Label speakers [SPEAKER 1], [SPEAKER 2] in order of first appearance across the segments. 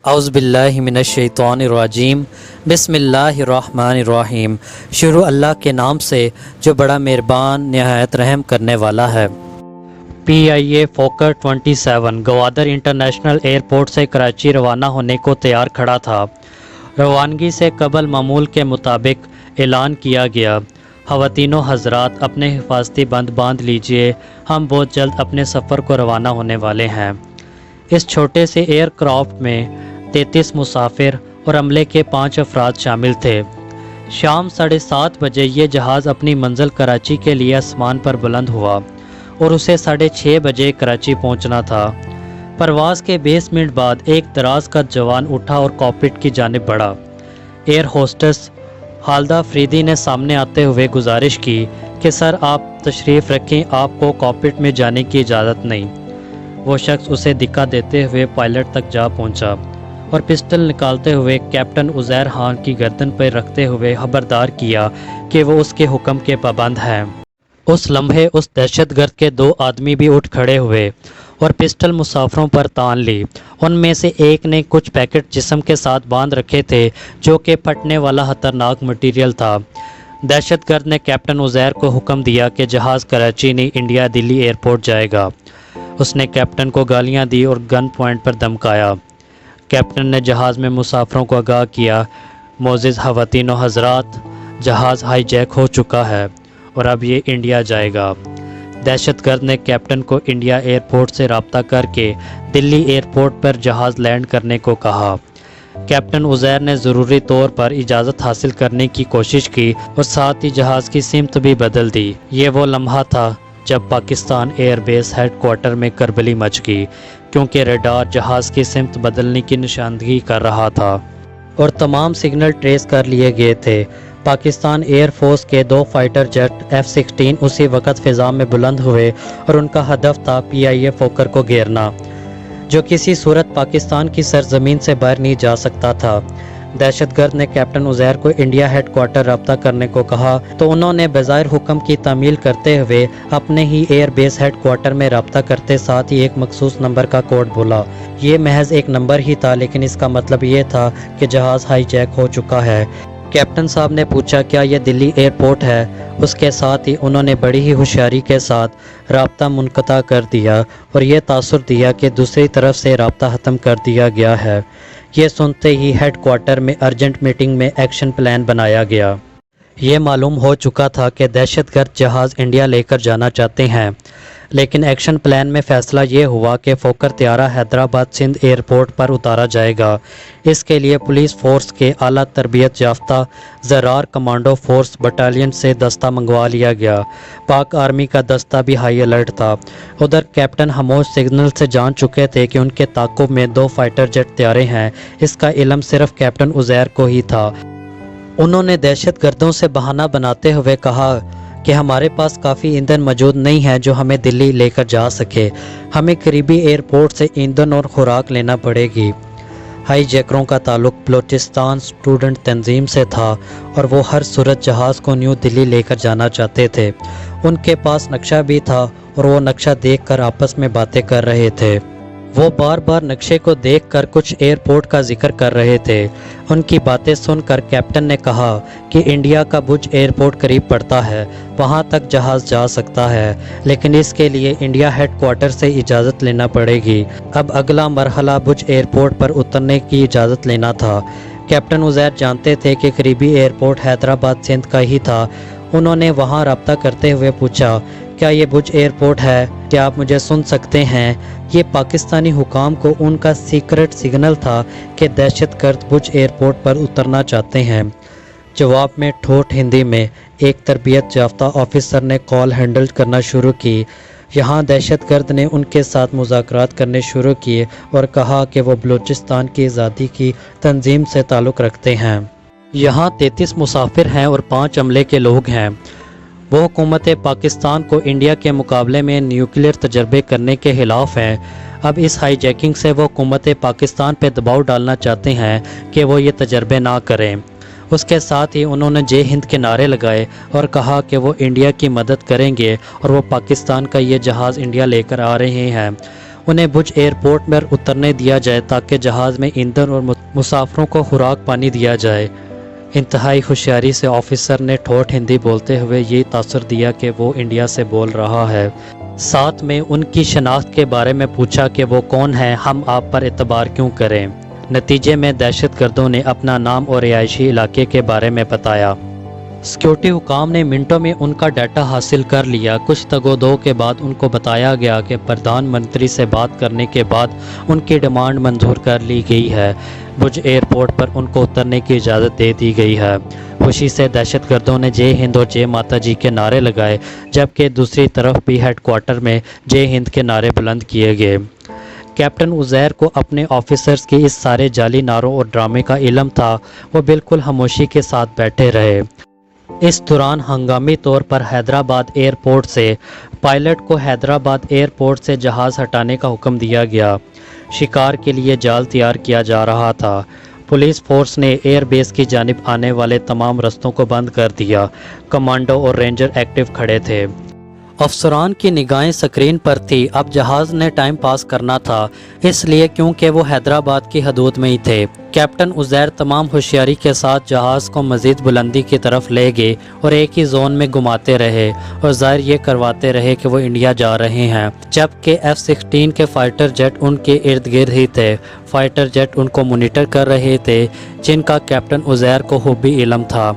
[SPEAKER 1] اعوذ باللہ من الشیطان الرجیم بسم اللہ الرحمن الرحیم۔ شروع اللہ کے نام سے جو بڑا مہربان نہایت رحم کرنے والا ہے۔ پی آئی اے فوکر 27 گوادر انٹرنیشنل ایئرپورٹ سے کراچی روانہ ہونے کو تیار کھڑا تھا۔ روانگی سے قبل معمول کے مطابق اعلان کیا گیا، خواتین و حضرات اپنے حفاظتی بند باندھ لیجئے، ہم بہت جلد اپنے سفر کو روانہ ہونے والے ہیں۔ اس چھوٹے سے ایئر کرافٹ میں 33 مسافر اور عملے کے 5 افراد شامل تھے۔ شام 7:30 بجے یہ جہاز اپنی منزل کراچی کے لیے آسمان پر بلند ہوا اور اسے 6:30 بجے کراچی پہنچنا تھا۔ پرواز کے 20 منٹ بعد ایک دراز کا جوان اٹھا اور کاکپٹ کی جانب بڑھا۔ ایئر ہوسٹس خالدہ فریدی نے سامنے آتے ہوئے گزارش کی کہ سر آپ تشریف رکھیں، آپ کو کاکپٹ میں جانے کی اجازت نہیں۔ وہ شخص اسے دھکا دیتے ہوئے پائلٹ تک جا پہنچا اور پسٹل نکالتے ہوئے کیپٹن عزیر خان کی گردن پر رکھتے ہوئے خبردار کیا کہ وہ اس کے حکم کے پابند ہیں۔ اس لمحے اس دہشت گرد کے 2 آدمی بھی اٹھ کھڑے ہوئے اور پسٹل مسافروں پر تان لی۔ ان میں سے ایک نے کچھ پیکٹ جسم کے ساتھ باندھ رکھے تھے جو کہ پھٹنے والا خطرناک مٹیریل تھا۔ دہشت گرد نے کیپٹن عزیر کو حکم دیا کہ جہاز کراچی نہیں انڈیا دلی ایئرپورٹ جائے گا۔ اس نے کیپٹن کو گالیاں دی اور گن پوائنٹ پر دھمکایا۔ کیپٹن نے جہاز میں مسافروں کو آگاہ کیا، معزز خواتین و حضرات، جہاز ہائی جیک ہو چکا ہے اور اب یہ انڈیا جائے گا۔ دہشت گرد نے کیپٹن کو انڈیا ایئرپورٹ سے رابطہ کر کے دلی ایئرپورٹ پر جہاز لینڈ کرنے کو کہا۔ کیپٹن عزیر نے ضروری طور پر اجازت حاصل کرنے کی کوشش کی اور ساتھ ہی جہاز کی سمت بھی بدل دی۔ یہ وہ لمحہ تھا جب Pakistan air base headquarter میں کربلی مچ گئی، کیونکہ ریڈار جہاز کی سمت بدلنے کی نشاندہی کر رہا تھا اور تمام سگنل ٹریس کر لیے گئے تھے۔ پاکستان ایئر فورس کے 2 فائٹر جیٹ F-16 اسی وقت فضا میں بلند ہوئے اور ان کا ہدف تھا پی آئی اے فوکر کو گھیرنا، جو کسی صورت پاکستان کی سرزمین سے باہر نہیں جا سکتا تھا۔ دہشت گرد نے کیپٹن عزیر کو انڈیا ہیڈ کوارٹر رابطہ کرنے کو کہا تو انہوں نے بظاہر حکم کی تعمیل کرتے ہوئے اپنے ہی ایئر بیس ہیڈ کوارٹر میں رابطہ کرتے ساتھ ہی ایک مخصوص نمبر کا کوڈ بولا۔ یہ محض ایک نمبر ہی تھا، لیکن اس کا مطلب یہ تھا کہ جہاز ہائی جیک ہو چکا ہے۔ کیپٹن صاحب نے پوچھا کیا یہ دلی ایئرپورٹ ہے؟ اس کے ساتھ ہی انہوں نے بڑی ہی ہوشیاری کے ساتھ رابطہ منقطع کر دیا اور یہ تاثر دیا کہ دوسری طرف سے رابطہ ختم کر دیا گیا ہے۔ یہ سنتے ہی ہیڈ کوارٹر میں ارجنٹ میٹنگ میں ایکشن پلان بنایا گیا۔ یہ معلوم ہو چکا تھا کہ دہشت گرد جہاز انڈیا لے کر جانا چاہتے ہیں، لیکن ایکشن پلان میں فیصلہ یہ ہوا کہ فوکر طیارہ حیدرآباد سندھ ایئرپورٹ پر اتارا جائے گا۔ اس کے لیے پولیس فورس کے اعلیٰ تربیت یافتہ زرار کمانڈو فورس بٹالین سے دستہ منگوا لیا گیا۔ پاک آرمی کا دستہ بھی ہائی الرٹ تھا۔ ادھر کیپٹن خاموش سگنل سے جان چکے تھے کہ ان کے تعاقب میں 2 فائٹر جیٹ طیارے ہیں۔ اس کا علم صرف کیپٹن عزیر کو ہی تھا۔ انہوں نے دہشت گردوں سے بہانہ بناتے ہوئے کہا کہ ہمارے پاس کافی ایندھن موجود نہیں ہے جو ہمیں دلی لے کر جا سکے، ہمیں قریبی ایئرپورٹ سے ایندھن اور خوراک لینا پڑے گی۔ ہائی جیکروں کا تعلق بلوچستان اسٹوڈنٹ تنظیم سے تھا اور وہ ہر صورت جہاز کو نیو دلی لے کر جانا چاہتے تھے۔ ان کے پاس نقشہ بھی تھا اور وہ نقشہ دیکھ کر آپس میں باتیں کر رہے تھے۔ وہ بار بار نقشے کو دیکھ کر کچھ ایئرپورٹ کا ذکر کر رہے تھے۔ ان کی باتیں سن کر کیپٹن نے کہا کہ انڈیا کا بھج ایئرپورٹ قریب پڑتا ہے، وہاں تک جہاز جا سکتا ہے، لیکن اس کے لیے انڈیا ہیڈ کوارٹر سے اجازت لینا پڑے گی۔ اب اگلا مرحلہ بھج ایئرپورٹ پر اترنے کی اجازت لینا تھا۔ کیپٹن عزیر جانتے تھے کہ قریبی ایئرپورٹ حیدرآباد سندھ کا ہی تھا۔ انہوں نے وہاں رابطہ کرتے ہوئے پوچھا کیا یہ بھج ایئرپورٹ ہے؟ کیا آپ مجھے سن سکتے ہیں؟ یہ پاکستانی حکام کو ان کا سیکرٹ سگنل تھا کہ دہشت گرد بھج ایئرپورٹ پر اترنا چاہتے ہیں۔ جواب میں ٹھوٹ ہندی میں ایک تربیت یافتہ آفیسر نے کال ہینڈل کرنا شروع کی۔ یہاں دہشت گرد نے ان کے ساتھ مذاکرات کرنے شروع کیے اور کہا کہ وہ بلوچستان کی آزادی کی تنظیم سے تعلق رکھتے ہیں۔ یہاں 33 مسافر ہیں اور 5 عملے کے لوگ ہیں۔ وہ حکومت پاکستان کو انڈیا کے مقابلے میں نیوکلیئر تجربے کرنے کے خلاف ہیں۔ اب اس ہائی جیکنگ سے وہ حکومت پاکستان پہ دباؤ ڈالنا چاہتے ہیں کہ وہ یہ تجربے نہ کریں۔ اس کے ساتھ ہی انہوں نے جے ہند کے نعرے لگائے اور کہا کہ وہ انڈیا کی مدد کریں گے اور وہ پاکستان کا یہ جہاز انڈیا لے کر آ رہے ہیں۔ انہیں بج ایئرپورٹ میں اترنے دیا جائے تاکہ جہاز میں ایندھن اور مسافروں کو خوراک پانی دیا جائے۔ انتہائی ہوشیاری سے آفیسر نے ٹھوٹ ہندی بولتے ہوئے یہ تاثر دیا کہ وہ انڈیا سے بول رہا ہے۔ ساتھ میں ان کی شناخت کے بارے میں پوچھا کہ وہ کون ہیں، ہم آپ پر اعتبار کیوں کریں۔ نتیجے میں دہشت گردوں نے اپنا نام اور رہائشی علاقے کے بارے میں بتایا۔ سیکیورٹی حکام نے منٹوں میں ان کا ڈیٹا حاصل کر لیا۔ کچھ تگ و دو کے بعد ان کو بتایا گیا کہ پردھان منتری سے بات کرنے کے بعد ان کی ڈیمانڈ منظور کر لی گئی ہے۔ بج ایئرپورٹ پر ان کو اترنے کی اجازت دے دی گئی ہے۔ خوشی سے دہشت گردوں نے جے ہند اور جے ماتا جی کے نعرے لگائے، جبکہ دوسری طرف بھی ہیڈ کوارٹر میں جے ہند کے نعرے بلند کیے گئے۔ کیپٹن عزیر کو اپنے آفیسرز کی اس سارے جعلی نعروں اور ڈرامے کا علم تھا۔ وہ بالکل خاموشی کے ساتھ بیٹھے رہے۔ اس دوران ہنگامی طور پر حیدرآباد ایئرپورٹ سے پائلٹ کو حیدرآباد ایئرپورٹ سے جہاز ہٹانے کا حکم دیا گیا۔ شکار کے لیے جال تیار کیا جا رہا تھا۔ پولیس فورس نے ایئر بیس کی جانب آنے والے تمام رستوں کو بند کر دیا۔ کمانڈو اور رینجر ایکٹیو کھڑے تھے۔ افسران کی نگاہیں سکرین پر تھی۔ اب جہاز نے ٹائم پاس کرنا تھا، اس لیے کیونکہ وہ حیدرآباد کی حدود میں ہی تھے۔ کیپٹن عزیر تمام ہوشیاری کے ساتھ جہاز کو مزید بلندی کی طرف لے گئے اور ایک ہی زون میں گھماتے رہے اور ظاہر یہ کرواتے رہے کہ وہ انڈیا جا رہے ہیں، جبکہ F-16 کے فائٹر جیٹ ان کے ارد گرد ہی تھے۔ فائٹر جیٹ ان کو مانیٹر کر رہے تھے، جن کا کیپٹن عزیر کو خوبی علم تھا۔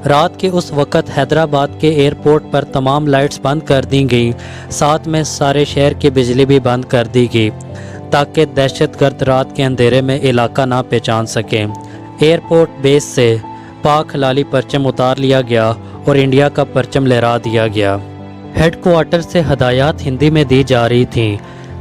[SPEAKER 1] رات کے اس وقت حیدرآباد کے ایئرپورٹ پر تمام لائٹس بند کر دی گئیں، ساتھ میں سارے شہر کی بجلی بھی بند کر دی گئی تاکہ دہشت گرد رات کے اندھیرے میں علاقہ نہ پہچان سکیں۔ ایئرپورٹ بیس سے پاک ہلالی پرچم اتار لیا گیا اور انڈیا کا پرچم لہرا دیا گیا۔ ہیڈ کوارٹر سے ہدایات ہندی میں دی جا رہی تھیں۔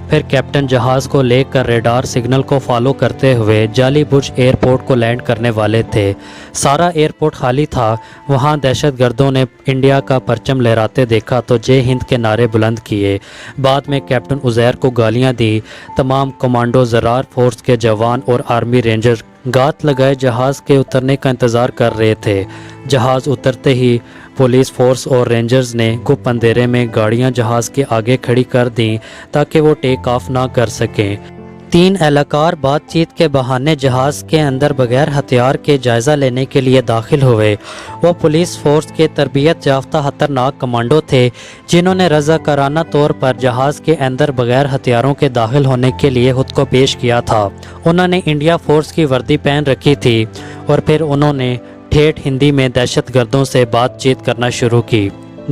[SPEAKER 1] پھر کیپٹن جہاز کو لے کر ریڈار سگنل کو فالو کرتے ہوئے جعلی بج ایئرپورٹ کو لینڈ کرنے والے تھے۔ سارا ایئرپورٹ خالی تھا۔ وہاں دہشت گردوں نے انڈیا کا پرچم لہراتے دیکھا تو جے ہند کے نعرے بلند کیے۔ بعد میں کیپٹن عزیر کو گالیاں دی۔ تمام کمانڈو، زرار فورس کے جوان اور آرمی رینجر گات لگائے جہاز کے اترنے کا انتظار کر رہے تھے۔ جہاز اترتے ہی پولیس فورس اور رینجرز نے گپ اندھیرے میں گاڑیاں جہاز کے آگے کھڑی کر دیں تاکہ وہ ٹیک آف نہ کر سکیں۔ 3 اہلکار بات چیت کے بہانے جہاز کے اندر بغیر ہتھیار کے جائزہ لینے کے لیے داخل ہوئے۔ وہ پولیس فورس کے تربیت یافتہ خطرناک کمانڈو تھے جنہوں نے رضاکارانہ طور پر جہاز کے اندر بغیر ہتھیاروں کے داخل ہونے کے لیے خود کو پیش کیا تھا۔ انہوں نے انڈیا فورس کی وردی پہن رکھی تھی اور پھر انہوں نے ٹھیٹھ ہندی میں دہشت گردوں سے بات چیت کرنا شروع کی۔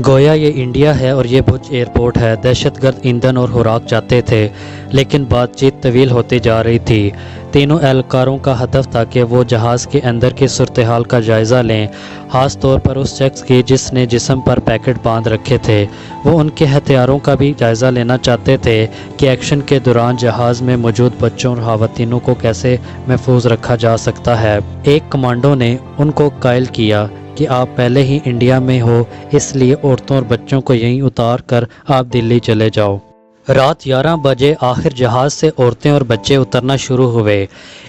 [SPEAKER 1] گویا یہ انڈیا ہے اور یہ بج ایئرپورٹ ہے۔ دہشت گرد ایندھن اور خوراک چاہتے تھے، لیکن بات چیت طویل ہوتی جا رہی تھی۔ تینوں اہلکاروں کا ہدف تھا کہ وہ جہاز کے اندر کی صورتحال کا جائزہ لیں، خاص طور پر اس شخص کی جس نے جسم پر پیکٹ باندھ رکھے تھے۔ وہ ان کے ہتھیاروں کا بھی جائزہ لینا چاہتے تھے کہ ایکشن کے دوران جہاز میں موجود بچوں اور خواتینوں کو کیسے محفوظ رکھا جا سکتا ہے۔ ایک کمانڈو نے ان کو قائل کیا کہ آپ پہلے ہی انڈیا میں ہو، اس لیے عورتوں اور بچوں کو یہیں اتار کر آپ دلی چلے جاؤ۔ رات 11 بجے آخر جہاز سے عورتیں اور بچے اترنا شروع ہوئے۔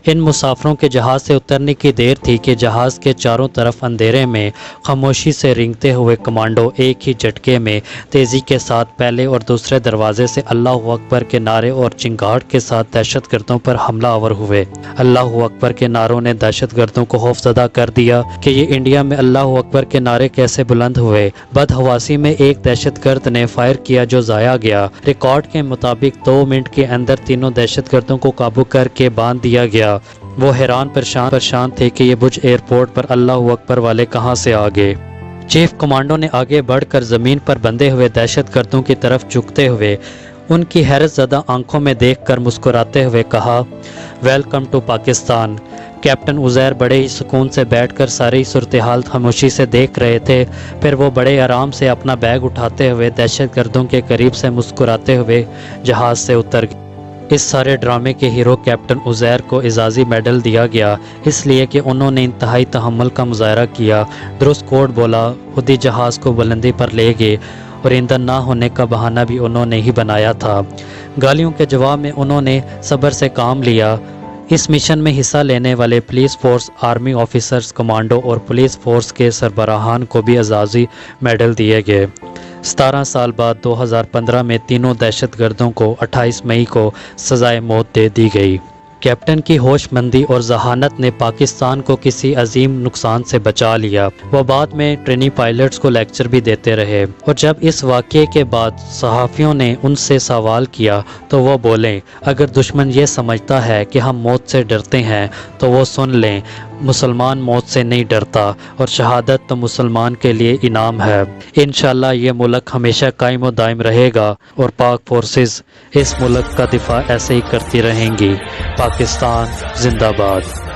[SPEAKER 1] ان مسافروں کے جہاز سے اترنے کی دیر تھی کہ جہاز کے چاروں طرف اندھیرے میں خاموشی سے رینگتے ہوئے کمانڈو ایک ہی جھٹکے میں تیزی کے ساتھ پہلے اور دوسرے دروازے سے اللہ اکبر کے نعرے اور چنگاڑ کے ساتھ دہشت گردوں پر حملہ آور ہوئے۔ اللہ اکبر کے نعروں نے دہشت گردوں کو خوفزدہ کر دیا کہ یہ انڈیا میں اللہ اکبر کے نعرے کیسے بلند ہوئے۔ بدحواسی میں ایک دہشت گرد نے فائر کیا جو ضائع گیا۔ ریکارڈ کے مطابق 2 منٹ کے اندر تینوں دہشت گردوں کو قابو کر کے باندھ دیا گیا۔ وہ حیران پریشان تھے کہ یہ بج ایئرپورٹ پر اللہ اکبر والے کہاں سے آ گئے۔ چیف کمانڈو نے آگے بڑھ کر زمین پر بندھے ہوئے دہشت گردوں کی طرف جھکتے ہوئے ان کی حیرت زدہ آنکھوں میں دیکھ کر مسکراتے ہوئے کہا، welcome to Pakistan. Captain Uzair بڑے ہی سکون سے بیٹھ کر ساری صورتحال خاموشی سے دیکھ رہے تھے۔ پھر وہ بڑے آرام سے اپنا بیگ اٹھاتے ہوئے دہشت گردوں کے قریب سے مسکراتے ہوئے جہاز سے اتر گئے۔ اس سارے ڈرامے کے ہیرو کیپٹن عزیر کو اعزازی میڈل دیا گیا، اس لیے کہ انہوں نے انتہائی تحمل کا مظاہرہ کیا، درست کوڈ بولا، خود ہی جہاز کو بلندی پر لے گئے اور ایندھن نہ ہونے کا بہانہ بھی انہوں نے ہی بنایا تھا۔ گالیوں کے جواب میں انہوں نے صبر سے کام لیا۔ اس مشن میں حصہ لینے والے police force, army officers, commando اور پولیس فورس کے سربراہان کو بھی اعزازی میڈل دیے گئے۔ 17 سال بعد 2015 میں تینوں دہشت گردوں کو 28 مئی کو سزائے موت دے دی گئی۔ کیپٹن کی ہوش مندی اور ذہانت نے پاکستان کو کسی عظیم نقصان سے بچا لیا۔ وہ بعد میں ٹرینی پائلٹس کو لیکچر بھی دیتے رہے، اور جب اس واقعے کے بعد صحافیوں نے ان سے سوال کیا تو وہ بولیں، اگر دشمن یہ سمجھتا ہے کہ ہم موت سے ڈرتے ہیں تو وہ سن لیں، مسلمان موت سے نہیں ڈرتا، اور شہادت تو مسلمان کے لیے انعام ہے۔ انشاءاللہ یہ ملک ہمیشہ قائم و دائم رہے گا، اور پاک فورسز اس ملک کا دفاع ایسے ہی کرتی رہیں گی۔ پاکستان زندہ باد۔